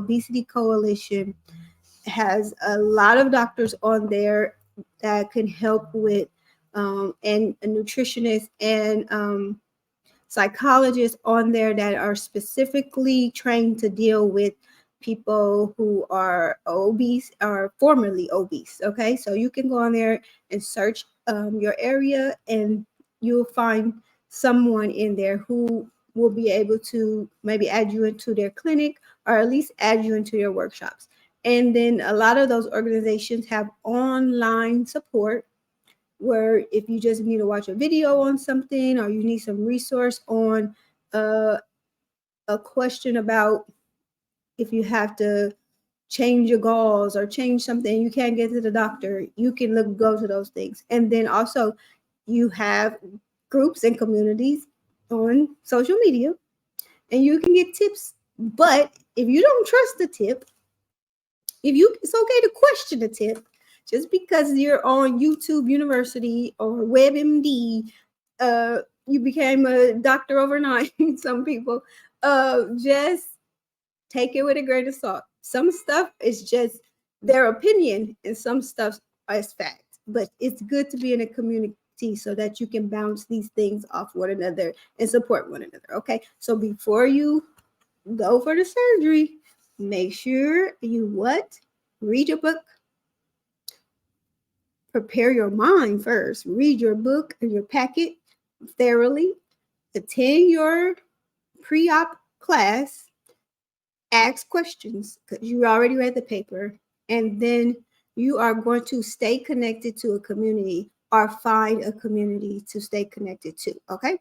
Obesity Coalition has a lot of doctors on there that can help with, and a nutritionist and psychologists on there that are specifically trained to deal with people who are obese or formerly obese. Okay, so you can go on there and search your area, and you'll find someone in there who will be able to maybe add you into their clinic or at least add you into your workshops. And then a lot of those organizations have online support where if you just need to watch a video on something or you need some resource on a question about if you have to change your goals or change something, you can't get to the doctor, you can go to those things. And then also you have groups and communities on social media, and you can get tips. But if you don't trust the tip, it's okay to question the tip. Just because you're on YouTube University or WebMD, you became a doctor overnight. Some people, just take it with a grain of salt. Some stuff is just their opinion, and some stuff is fact. But it's good to be in a community so that you can bounce these things off one another and support one another. Okay, so before you go for the surgery, make sure you read your book. Prepare your mind first. Read your book and your packet thoroughly. Attend your pre-op class. Ask questions because you already read the paper. And then you are going to stay connected to a community or find a community to stay connected to. Okay.